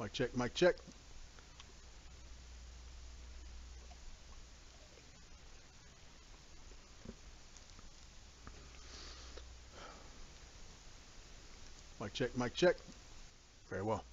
Mic check, mic check. Mic check, mic check. Very well.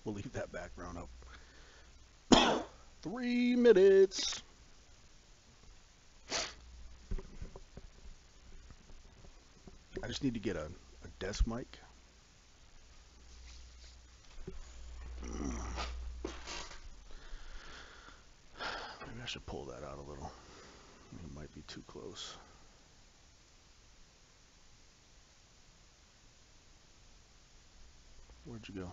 We'll leave that background up. 3 minutes. I just need to get a desk mic. Maybe I should pull that out a little. It might be too close. Where'd you go?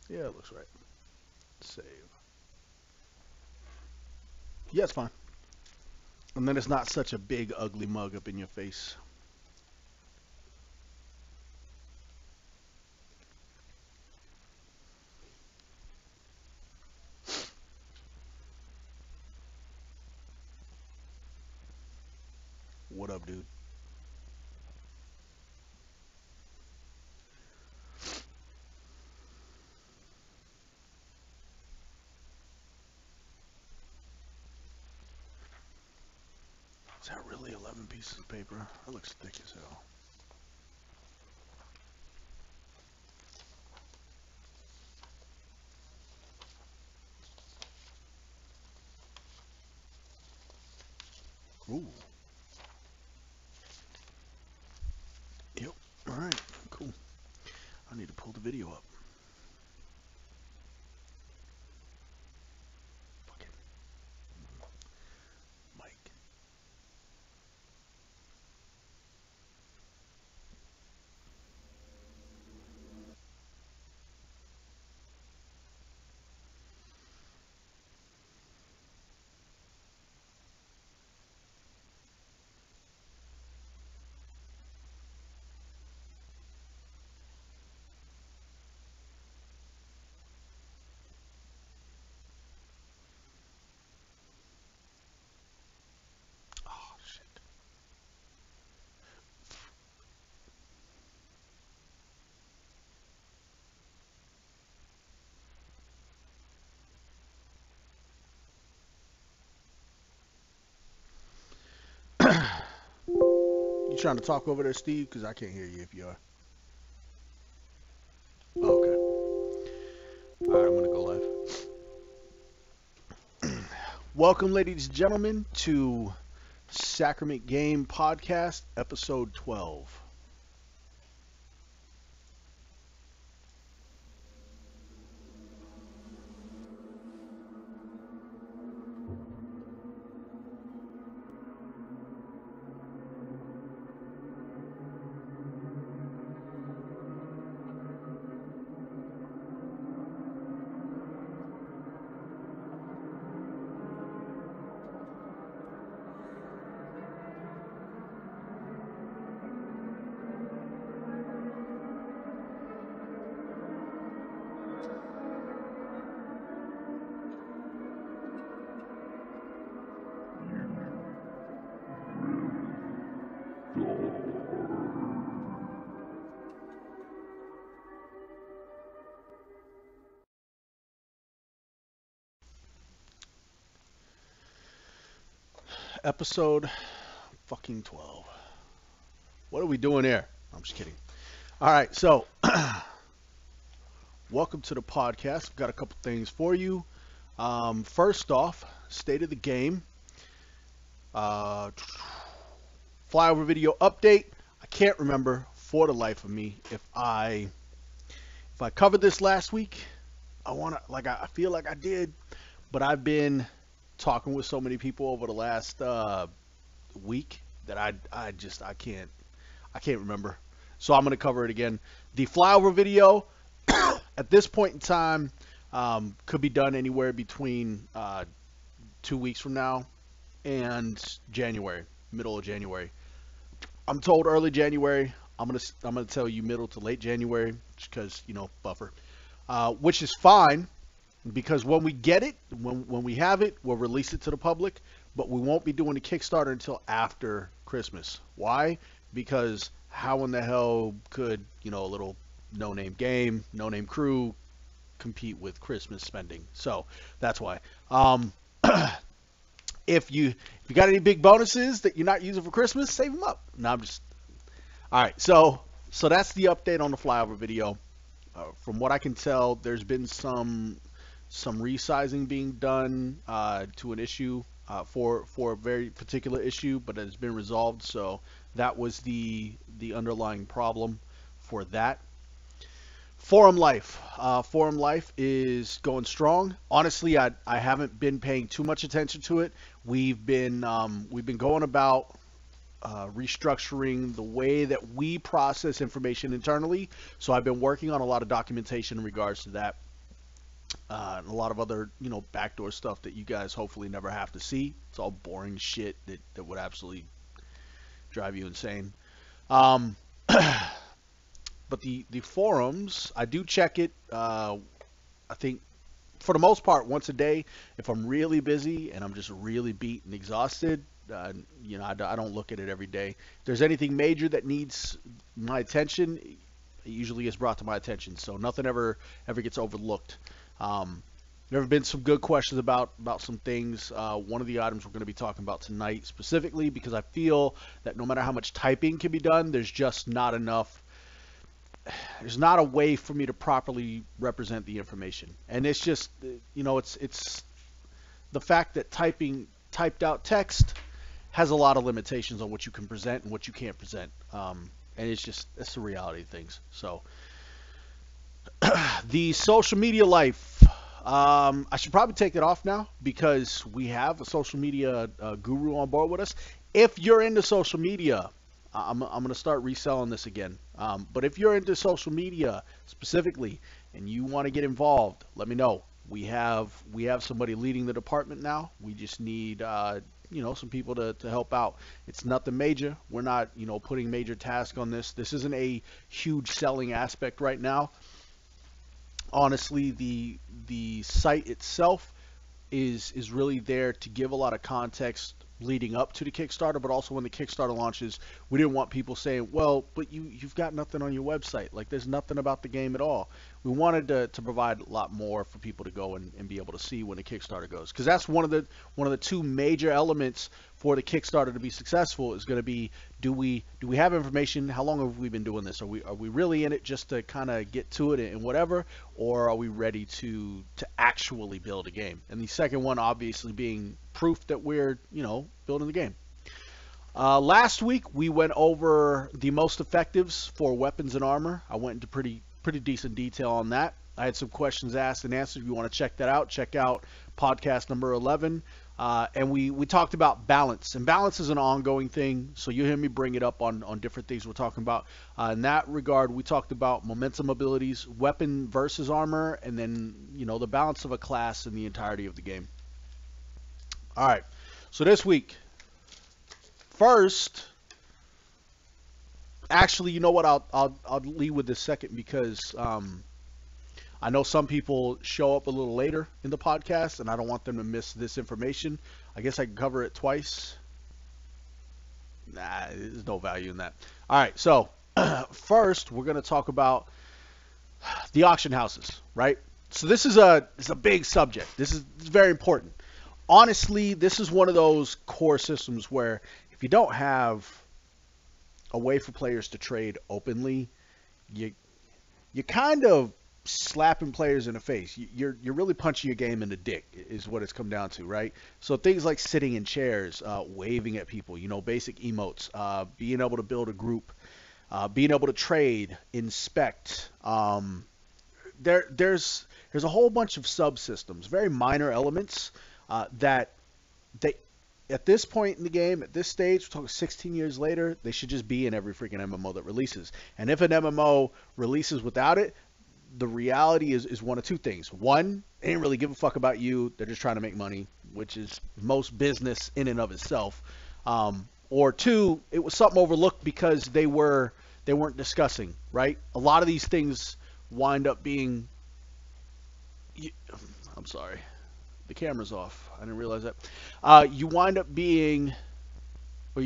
Yeah, it looks right. Save. Yeah, it's fine. And then it's not such a big, ugly mug up in your face. What up, dude? Is that really 11 pieces of paper? That looks thick as hell. Ooh. Yep. All right. Cool. I need to pull the video up. Fucking mic. Oh, shit. You trying to talk over there, Steve? Because I can't hear you if you are. Oh, okay. All right, I'm going to go live. Welcome, ladies and gentlemen, to Sacrament Game Podcast, episode 12. Episode fucking 12. What are we doing here? I'm just kidding. All right, so welcome to the podcast. I've got a couple things for you. First off, state of the game. Flyover video update. I can't remember for the life of me if I covered this last week. I feel like I did, but I've been talking with so many people over the last week that I can't remember. So I'm gonna cover it again. The flyover video at this point in time could be done anywhere between 2 weeks from now and January, middle of January. I'm told early January. I'm gonna tell you middle to late January, just because buffer, which is fine because when we get it, when we have it, we'll release it to the public. But we won't be doing the Kickstarter until after Christmas. Why? Because how in the hell could a little no-name game, no-name crew compete with Christmas spending? So that's why. If you got any big bonuses that you're not using for Christmas, save them up. No, I'm just all right. So that's the update on the flyover video. From what I can tell, there's been some resizing being done to an issue for a very particular issue, but it has been resolved. So that was the underlying problem for that. Forum life. Forum life is going strong. Honestly, I haven't been paying too much attention to it. We've been going about restructuring the way that we process information internally. So I've been working on a lot of documentation in regards to that, and a lot of other backdoor stuff that you guys hopefully never have to see. It's all boring shit that would absolutely drive you insane. But the forums, I do check it. I think for the most part once a day. If I'm really busy and I'm just really beat and exhausted, I don't look at it every day. If there's anything major that needs my attention, it usually gets brought to my attention. So nothing ever gets overlooked. There have been some good questions about some things. One of the items we're going to be talking about tonight specifically, because I feel that no matter how much typing can be done, there's just not enough. There's not a way for me to properly represent the information, and it's just it's the fact that typed out text has a lot of limitations on what you can present and what you can't present, and it's the reality of things. So the social media life, I should probably take it off now because we have a social media guru on board with us. If you're into social media, I'm going to start reselling this again. But if you're into social media specifically and you want to get involved, let me know. We have somebody leading the department now. We just need some people to help out. It's nothing major. We're not putting major tasks on this. This isn't a huge selling aspect right now. Honestly, the site itself is really there to give a lot of context leading up to the Kickstarter, but also when the Kickstarter launches, we didn't want people saying, well, but you've got nothing on your website. Like, there's nothing about the game at all. We wanted to provide a lot more for people to go and be able to see when the Kickstarter goes, because that's one of the two major elements for the Kickstarter to be successful is going to be, do we have information? How long have we been doing this? Are we really in it just to kind of get to it and whatever, or are we ready to actually build a game? And the second one obviously being proof that we're building the game. Last week we went over the most effectives for weapons and armor. I went into pretty decent detail on that. I had some questions asked and answered. If you want to check that out, check out podcast number 11. And we talked about balance, and balance is an ongoing thing. So you hear me bring it up on different things we're talking about. In that regard, we talked about momentum abilities, weapon versus armor, and then the balance of a class in the entirety of the game. All right. So this week, first, actually, you know what? I'll lead with this second because I know some people show up a little later in the podcast, and I don't want them to miss this information. I guess I can cover it twice. Nah, there's no value in that. All right. So first, we're going to talk about the auction houses, right? So this is a big subject. This is very important. Honestly, this is one of those core systems where if you don't have a way for players to trade openly, you kind of slapping players in the face. You're really punching your game in the dick is what it's come down to, right? So things like sitting in chairs, waving at people, basic emotes, being able to build a group. being able to trade, inspect. There's a whole bunch of subsystems, very minor elements that they at this point in the game, at this stage, we're talking 16 years later, they should just be in every freaking MMO that releases. And if an MMO releases without it, the reality is one of two things. One, they didn't really give a fuck about you. They're just trying to make money, which is most business in and of itself. Or two, it was something overlooked because they weren't discussing, right? A lot of these things wind up being. I'm sorry, the camera's off. I didn't realize that. You wind up being. What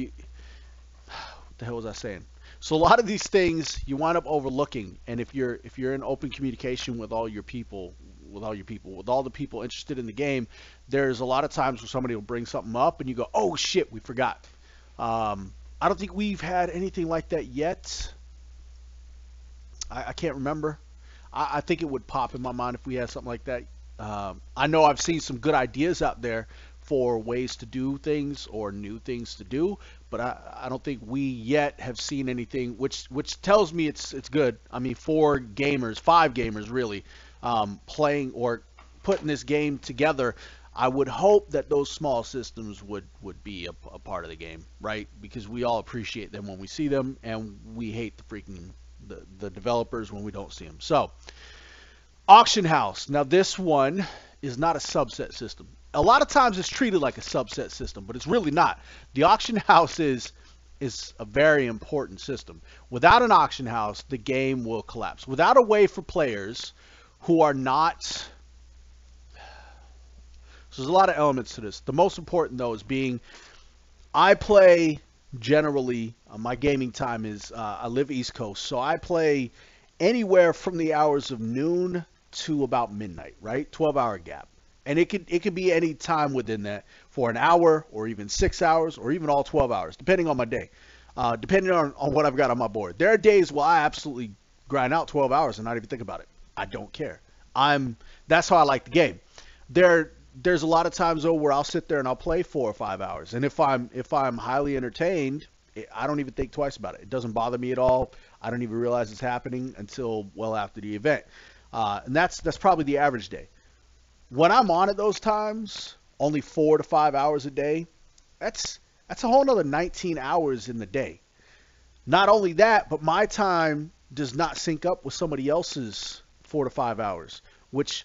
the hell was I saying? So a lot of these things you wind up overlooking, and if you're in open communication with all the people interested in the game, there's a lot of times where somebody will bring something up and you go, oh shit, we forgot. I don't think we've had anything like that yet. I can't remember. I think it would pop in my mind if we had something like that. I know I've seen some good ideas out there for ways to do things or new things to do, but I don't think we yet have seen anything, which tells me it's good. I mean, 5 gamers really, playing or putting this game together. I would hope that those small systems would be a part of the game, right? Because we all appreciate them when we see them, and we hate the developers when we don't see them. So, auction house. Now this one is not a subset system. A lot of times it's treated like a subset system, but it's really not. The auction house is a very important system. Without an auction house, the game will collapse. Without a way for players who are not... So there's a lot of elements to this. The most important, though, is I play generally, my gaming time is, I live East Coast, so I play anywhere from the hours of noon to about midnight, right? 12-hour gap. And it could be any time within that for an hour or even 6 hours or even all 12 hours, depending on my day, depending on what I've got on my board. There are days where I absolutely grind out 12 hours and not even think about it. I don't care. That's how I like the game. There's a lot of times though where I'll sit there and I'll play 4 or 5 hours, and if I'm highly entertained, I don't even think twice about it. It doesn't bother me at all. I don't even realize it's happening until well after the event, and that's probably the average day. When I'm on at those times, only 4 to 5 hours a day, that's a whole nother 19 hours in the day. Not only that, but my time does not sync up with somebody else's 4 to 5 hours, which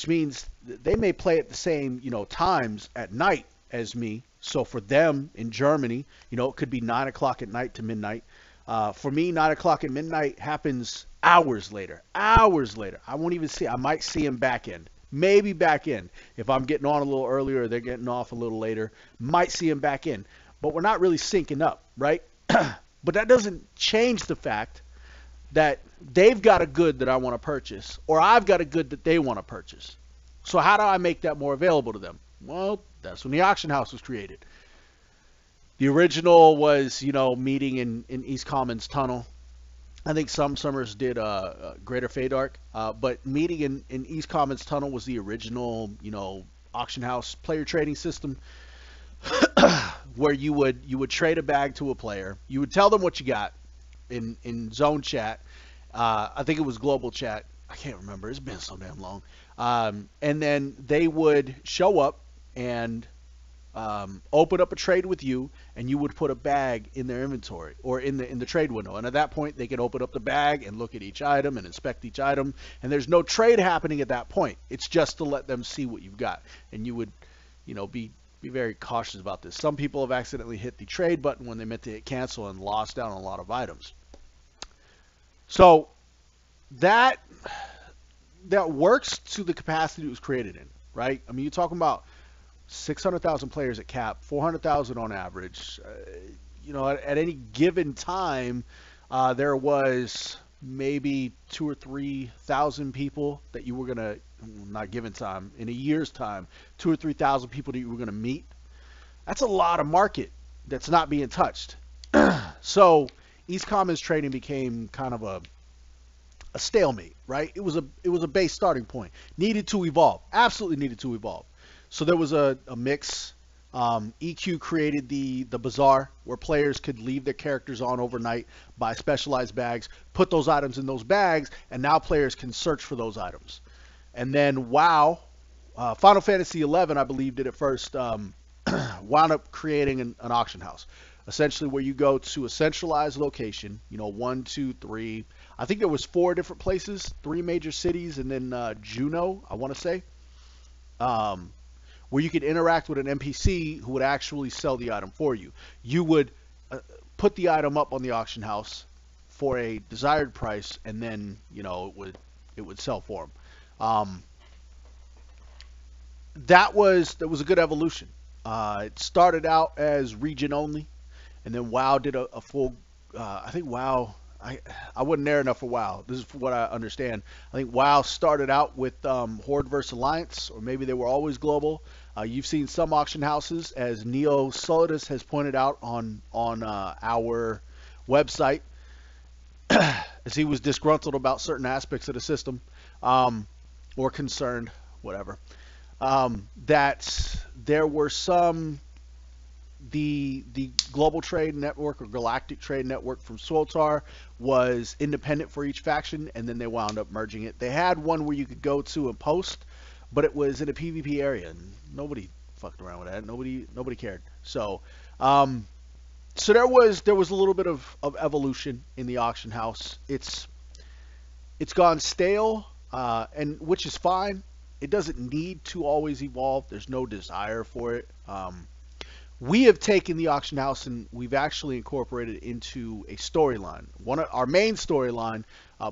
means they may play at the same, times at night as me. So for them in Germany, it could be 9 o'clock at night to midnight. For me, 9 o'clock at midnight happens hours later. I won't even see. I might see them back in. Maybe back in. If I'm getting on a little earlier, they're getting off a little later. Might see them back in. But we're not really syncing up, right? But that doesn't change the fact that they've got a good that I want to purchase, or I've got a good that they want to purchase. So how do I make that more available to them? Well, that's when the auction house was created. The original was, meeting in East Commons Tunnel. I think some summers did Greater Faydark, but meeting in East Commons Tunnel was the original, auction house player trading system, where you would trade a bag to a player. You would tell them what you got in zone chat. I think it was global chat. I can't remember. It's been so damn long. And then they would show up and open up a trade with you, and you would put a bag in their inventory or in the trade window. And at that point, they could open up the bag and look at each item and inspect each item. And there's no trade happening at that point. It's just to let them see what you've got. And you would, be very cautious about this. Some people have accidentally hit the trade button when they meant to hit cancel and lost out on a lot of items. So that works to the capacity it was created in, right? I mean, you're talking about 600,000 players at cap, 400,000 on average. At any given time, there was maybe 2,000 or 3,000 people that you were gonna, not given time, in a year's time, 2,000 or 3,000 people that you were gonna meet. That's a lot of market that's not being touched. So East Commons trading became kind of a stalemate, right? It was a base starting point. Needed to evolve. Absolutely needed to evolve. So there was a mix EQ created the bazaar where players could leave their characters on overnight, buy specialized bags, put those items in those bags, and now players can search for those items. And then WoW, Final Fantasy 11, I believe, did it first. Wound up creating an auction house, essentially where you go to a centralized location. You know, one, two, three. I think there was four different places, three major cities, and then Juneau, I want to say, um, where you could interact with an NPC who would actually sell the item for you. You would uh, put the item up on the auction house for a desired price, and then it would sell for them. Um, that was a good evolution. It started out as region only, and then WoW did a full. I think WoW. I wasn't there enough for WoW. This is what I understand. I think WoW started out with Horde versus Alliance, or maybe they were always global. You've seen some auction houses, as Neo Solidus has pointed out on our website, as he was disgruntled about certain aspects of the system, or concerned, whatever. That there were some the global trade network or galactic trade network from Swoltar was independent for each faction, and then they wound up merging it. They had one where you could go to and post, but it was in a PvP area, and nobody fucked around with that. Nobody cared. So there was a little bit of evolution in the auction house. It's gone stale, and which is fine. It doesn't need to always evolve. There's no desire for it. We have taken the auction house and we've actually incorporated it into a storyline. One of our main storyline,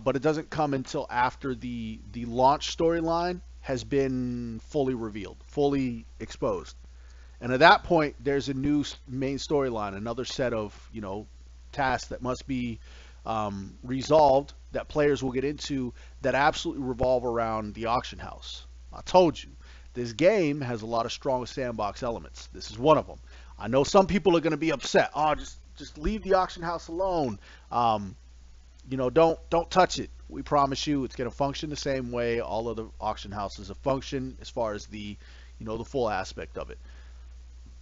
but it doesn't come until after the launch storyline has been fully revealed, fully exposed. And at that point, there's a new main storyline, another set of tasks that must be resolved that players will get into that absolutely revolve around the auction house. I told you, this game has a lot of strong sandbox elements. This is one of them. I know some people are going to be upset. Oh, just leave the auction house alone. Don't touch it. We promise you, it's going to function the same way all other auction houses have functioned as far as the full aspect of it.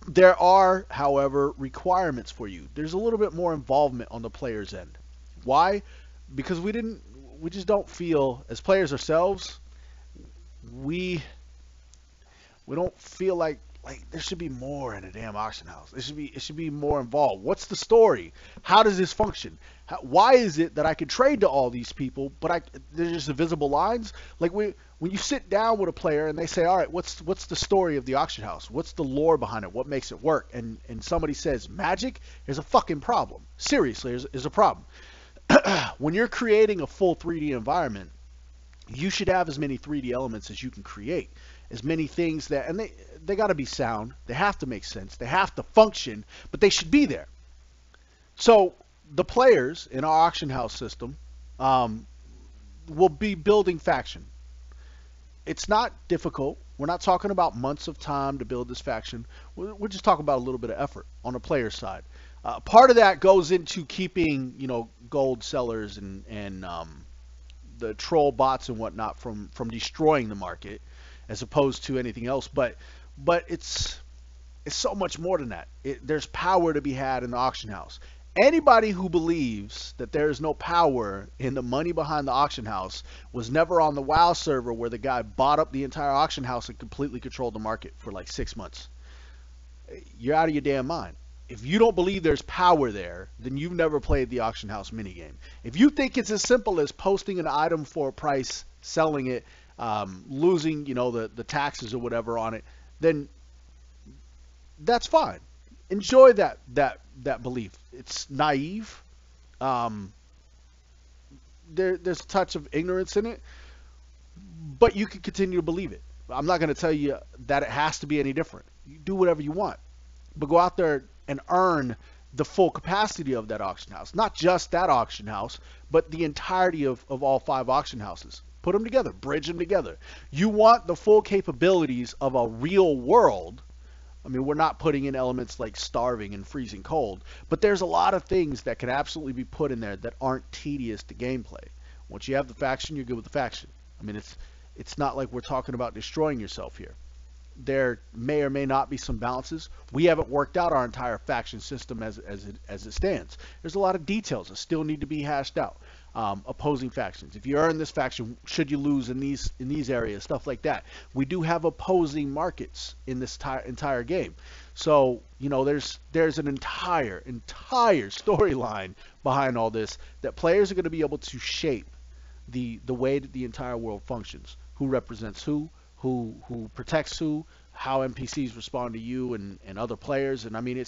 There are, however, requirements for you. There's a little bit more involvement on the player's end. Why? Because we just don't feel, as players ourselves, we don't feel like there should be more in a damn auction house. It should be more involved. What's the story? How does this function? Why is it that I can trade to all these people, but there's just invisible lines? Like when you sit down with a player and they say, all right, what's the story of the auction house? What's the lore behind it? What makes it work? And somebody says magic, there's a fucking problem. Seriously, there's a problem. When you're creating a full 3D environment, you should have as many 3D elements as you can create, as many things and they got to be sound, they have to make sense, they have to function, but they should be there. So the players in our auction house system will be building faction. It's not difficult. We're not talking about months of time to build this faction. We're just talking about a little bit of effort on the player side. Part of that goes into keeping gold sellers and the troll bots and whatnot from destroying the market, as opposed to anything else. But it's so much more than that. There's power to be had in the auction house. Anybody who believes that there is no power in the money behind the auction house was never on the WoW server where the guy bought up the entire auction house and completely controlled the market for like 6 months. You're out of your damn mind. If you don't believe there's power there, then you've never played the auction house minigame. If you think it's as simple as posting an item for a price, selling it, losing the taxes or whatever on it, then that's fine. Enjoy that belief. It's naive. There's a touch of ignorance in it, but you can continue to believe it. I'm not going to tell you that it has to be any different. You do whatever you want, but go out there and earn the full capacity of that auction house. Not just that auction house, but the entirety of all 5 auction houses. Put them together, bridge them together. You want the full capabilities of a real world. I mean, we're not putting in elements like starving and freezing cold, but there's a lot of things that can absolutely be put in there that aren't tedious to gameplay. Once you have the faction, you're good with the faction. I mean, it's not like we're talking about destroying yourself here. there may or may not be some balances. We haven't worked out our entire faction system as it stands. There's a lot of details that still need to be hashed out. Opposing factions. If you earn this faction, should you lose in these areas, stuff like that. We do have opposing markets in this entire game. So there's an entire storyline behind all this that players are going to be able to shape the way that the entire world functions. Who represents who protects who, how NPCs respond to you and other players. And I mean,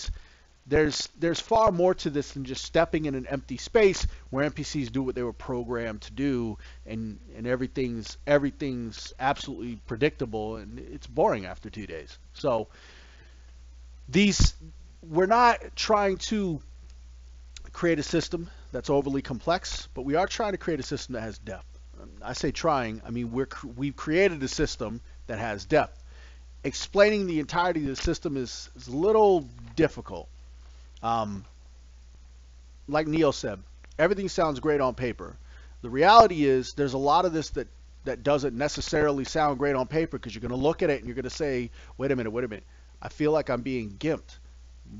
there's far more to this than just stepping in an empty space where NPCs do what they were programmed to do, and everything's absolutely predictable, and it's boring after 2 days. So we're not trying to create a system that's overly complex, but we are trying to create a system that has depth. I say trying, I mean we've created a system that has depth. Explaining the entirety of the system is a little difficult. Like Neo said, everything sounds great on paper. The reality is there's a lot of this that doesn't necessarily sound great on paper, because you're going to look at it and you're going to say, wait a minute, I feel like I'm being gimped,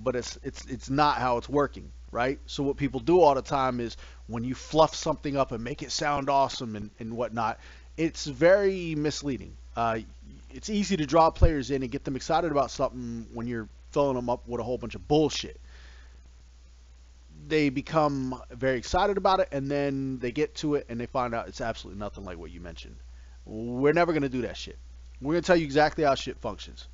but it's not how it's working, right? So what people do all the time is when you fluff something up and make it sound awesome and whatnot, it's very misleading. It's easy to draw players in and get them excited about something when you're filling them up with a whole bunch of bullshit. They become very excited about it, and then they get to it and they find out it's absolutely nothing like what you mentioned. We're never going to do that shit. We're going to tell you exactly how shit functions.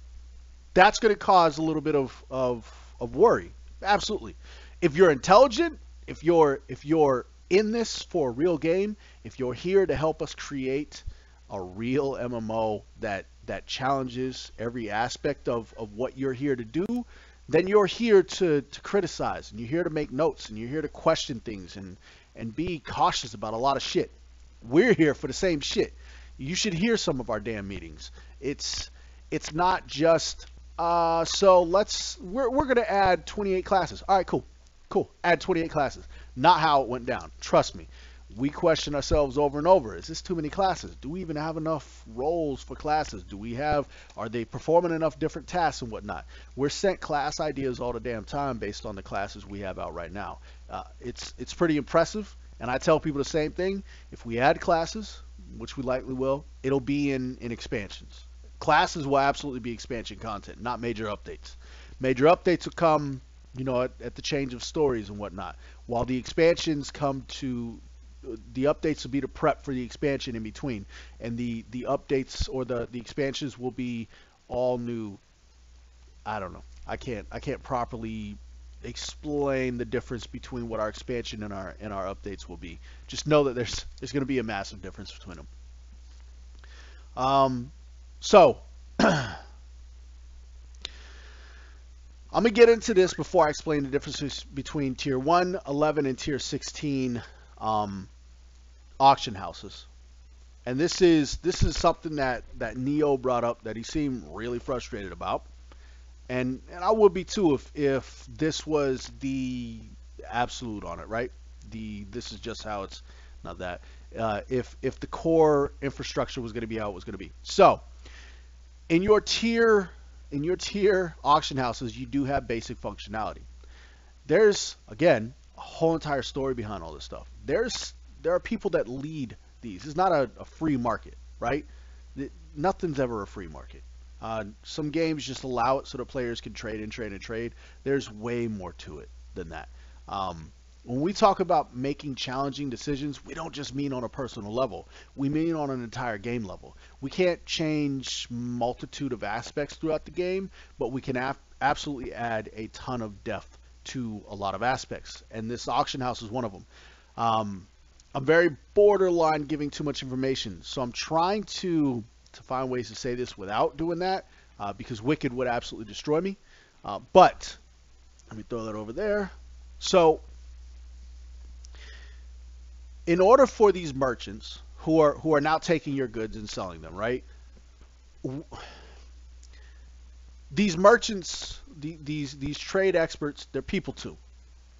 That's going to cause a little bit of worry. Absolutely. If you're intelligent, if you're in this for a real game, if you're here to help us create a real MMO that challenges every aspect of what you're here to do, then you're here to criticize, and you're here to make notes, and you're here to question things and be cautious about a lot of shit. We're here for the same shit. You should hear some of our damn meetings. It's not just so we're gonna add 28 classes. All right, cool. Add 28 classes. Not how it went down. Trust me. We question ourselves over and over. Is this too many classes? Do we even have enough roles for classes? Are they performing enough different tasks and whatnot? We're sent class ideas all the damn time based on the classes we have out right now. It's pretty impressive, and I tell people the same thing. If we add classes, which we likely will, it'll be in expansions. Classes will absolutely be expansion content, not major updates. Major updates will come, at the change of stories and whatnot, while the expansions come to the updates will be to prep for the expansion in between, and the updates or the expansions will be all new. I don't know. I can't properly explain the difference between what our expansion and our updates will be. Just know that there's going to be a massive difference between them. So I'm gonna get into this before I explain the differences between tier 1, 11, and tier 16 auction houses. And this is something that Neo brought up that he seemed really frustrated about, and I would be too if this was the absolute on it, right? This is just how it's not that. If the core infrastructure was going to be how it was going to be. So in your tier auction houses, you do have basic functionality. There's, again, a whole entire story behind all this stuff. There are people that lead these. It's not a free market, right? Nothing's ever a free market. Some games just allow it so the players can trade and trade and trade. There's way more to it than that. When we talk about making challenging decisions, we don't just mean on a personal level. We mean on an entire game level. We can't change multitude of aspects throughout the game, but we can absolutely add a ton of depth to a lot of aspects, and this auction house is one of them. I'm very borderline giving too much information, so I'm trying to find ways to say this without doing that, because Wicked would absolutely destroy me. But let me throw that over there. So in order for these merchants who are now taking your goods and selling them, right? These merchants, these trade experts, they're people too.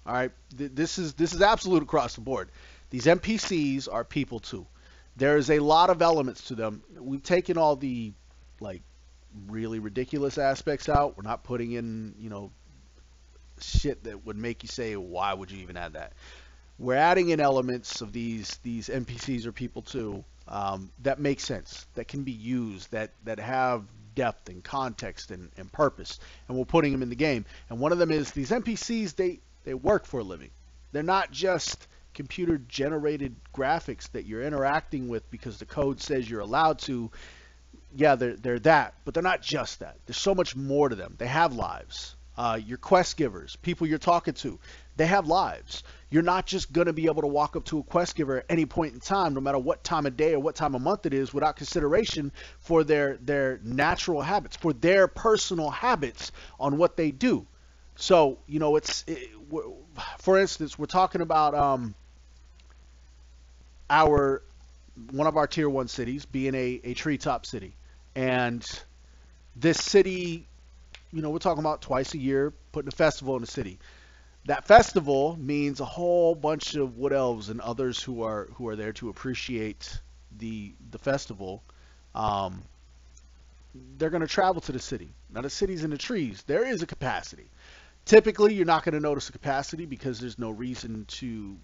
All right, this is absolute across the board. These NPCs are people too. There is a lot of elements to them. We've taken all the really ridiculous aspects out. We're not putting in, shit that would make you say, why would you even add that? We're adding in elements of these NPCs or people too, that make sense, that can be used, that have depth and context and purpose, and we're putting them in the game. And one of them is these NPCs. They work for a living. They're not just computer generated graphics that you're interacting with because the code says you're allowed to. Yeah, they're that, but they're not just that. There's so much more to them. They have lives. Your quest givers, people you're talking to, they have lives. You're not just going to be able to walk up to a quest giver at any point in time, no matter what time of day or what time of month it is, without consideration for their natural habits, for their personal habits on what they do. So, for instance, we're talking about our one of our tier one cities being a treetop city. And this city, we're talking about twice a year putting a festival in the city. That festival means a whole bunch of wood elves and others who are there to appreciate the festival. Um, they're going to travel to the city. Now the city's in the trees. There is a capacity. Typically, you're not going to notice a capacity because there's no reason to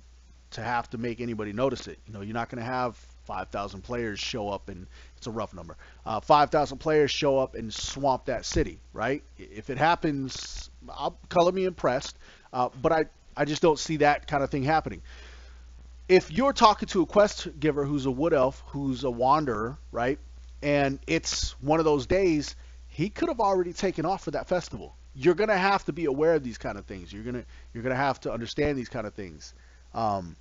have to make anybody notice it. You're not going to have 5,000 players show up, and it's a rough number. 5,000 players show up and swamp that city, right? If it happens, I'll color me impressed, but I just don't see that kind of thing happening. If you're talking to a quest giver who's a wood elf, who's a wanderer, right, and it's one of those days, he could have already taken off for that festival. You're gonna have to be aware of these kind of things. You're gonna have to understand these kind of things. Um,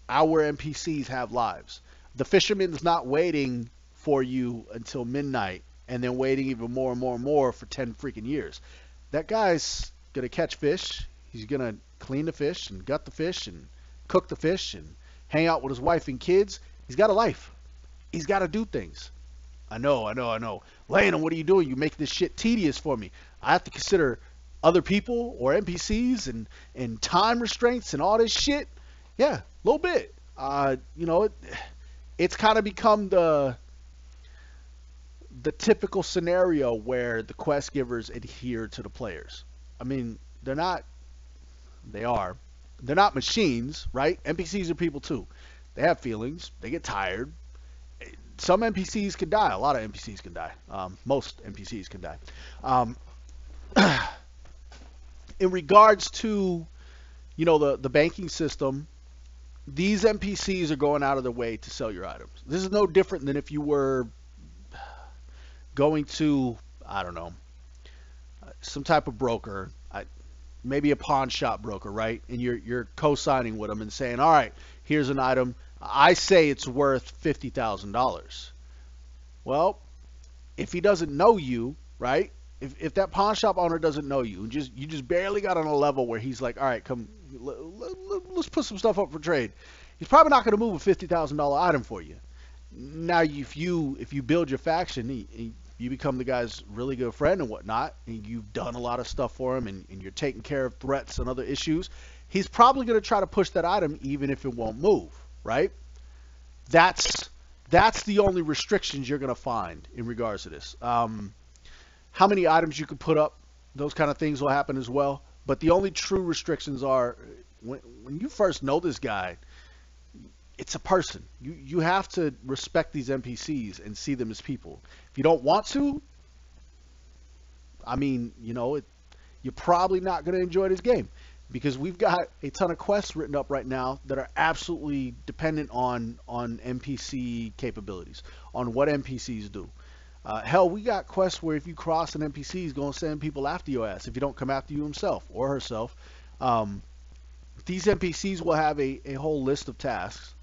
our NPCs have lives. The fisherman's not waiting for you until midnight and then waiting even more and more and more for 10 freaking years. That guy's going to catch fish. He's going to clean the fish and gut the fish and cook the fish and hang out with his wife and kids. He's got a life. He's got to do things. I know. Lana, what are you doing? You make this shit tedious for me. I have to consider other people or NPCs and time restraints and all this shit. Yeah, a little bit. It's kind of become the typical scenario where the quest givers adhere to the players. I mean, they're not. They are. They're not machines, right? NPCs are people too. They have feelings. They get tired. Some NPCs can die. A lot of NPCs can die. Most NPCs can die. Um, in regards to, the banking system, these NPCs are going out of their way to sell your items. This is no different than if you were going to, I don't know, some type of broker, maybe a pawn shop broker, right? And you're co-signing with them and saying, all right, here's an item. I say it's worth $50,000. Well, if he doesn't know you, right? If that pawn shop owner doesn't know you, and you just barely got on a level where he's like, all right, come, let's put some stuff up for trade. He's probably not going to move a $50,000 item for you. Now, if you build your faction, you become the guy's really good friend and whatnot, and you've done a lot of stuff for him, and you're taking care of threats and other issues, he's probably going to try to push that item even if it won't move, right? That's the only restrictions you're going to find in regards to this. How many items you can put up, those kind of things will happen as well. But the only true restrictions are when you first know this guy, it's a person. You have to respect these NPCs and see them as people. If you don't want to, I mean, you're probably not going to enjoy this game, because we've got a ton of quests written up right now that are absolutely dependent on NPC capabilities, on what NPCs do. Hell, we got quests where if you cross an NPC, he's going to send people after your ass if you don't come after you himself or herself. These NPCs will have a whole list of tasks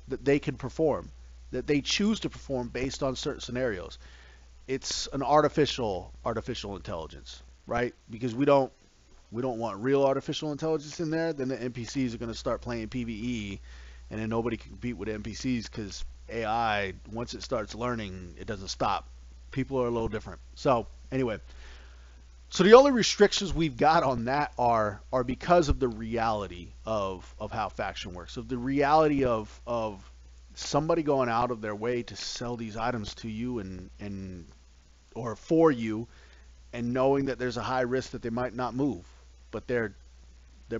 that they can perform, that they choose to perform based on certain scenarios. It's an artificial intelligence, right? Because we don't want real artificial intelligence in there. Then the NPCs are going to start playing PvE, and then nobody can compete with NPCs because AI, once it starts learning, it doesn't stop. People are a little different. So anyway, so the only restrictions we've got on that are because of the reality of how faction works, of the reality of somebody going out of their way to sell these items to you and or for you, and knowing that there's a high risk that they might not move, but they're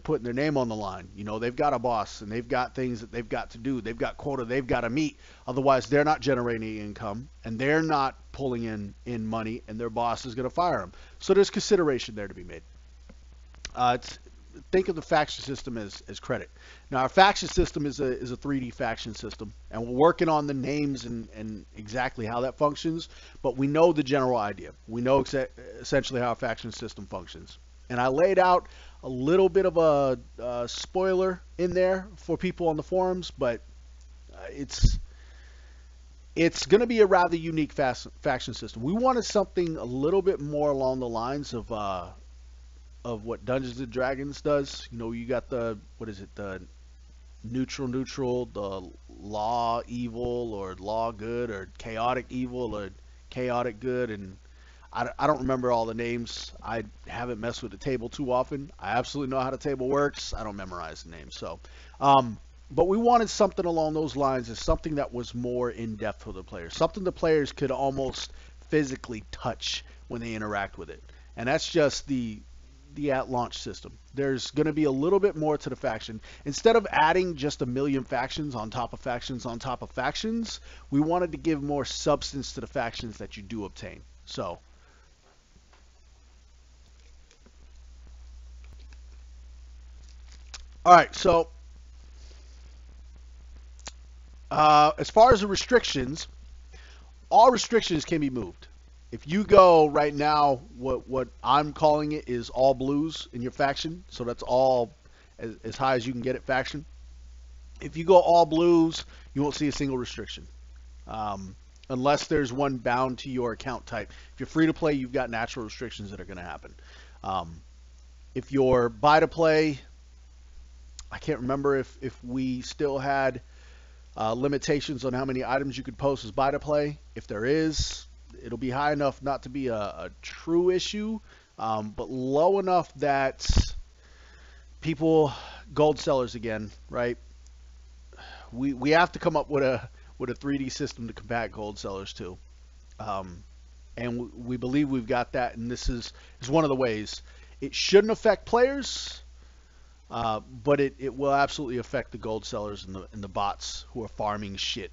putting their name on the line. You know, they've got a boss and they've got things that they've got to do. They've got quota they've got to meet. Otherwise, they're not generating income and they're not pulling in money, and their boss is going to fire them. So there's consideration there to be made. It's Think of the faction system as credit. Now our faction system is a 3D faction system, and we're working on the names and exactly how that functions. But we know the general idea. We know essentially how a faction system functions. And I laid out a little bit of a spoiler in there for people on the forums, but it's going to be a rather unique faction system. We wanted something a little bit more along the lines of what Dungeons and Dragons does. You know, you got the, what is it, the neutral, the law evil or law good, or chaotic evil or chaotic good, and I don't remember all the names. I haven't messed with the table too often. I absolutely know how the table works. I don't memorize the names. So, but we wanted something along those lines, as something that was more in depth for the players, something the players could almost physically touch when they interact with it. And that's just the at launch system. There's going to be a little bit more to the faction. Instead of adding just a million factions on top of factions on top of factions, we wanted to give more substance to the factions that you do obtain. So, all right. So, as far as the restrictions, all restrictions can be moved. If you go right now, what I'm calling it is all blues in your faction, so that's all as high as you can get at faction. If you go all blues, you won't see a single restriction, unless there's one bound to your account type. If you're free to play, you've got natural restrictions that are going to happen. Um, if you're buy to play, I can't remember if we still had limitations on how many items you could post as buy to play. If there is, it'll be high enough not to be a true issue, but low enough that people, gold sellers again, right? We have to come up with a 3D system to combat gold sellers too, and we believe we've got that. And this is one of the ways. It shouldn't affect players, but it will absolutely affect the gold sellers and the bots who are farming shit.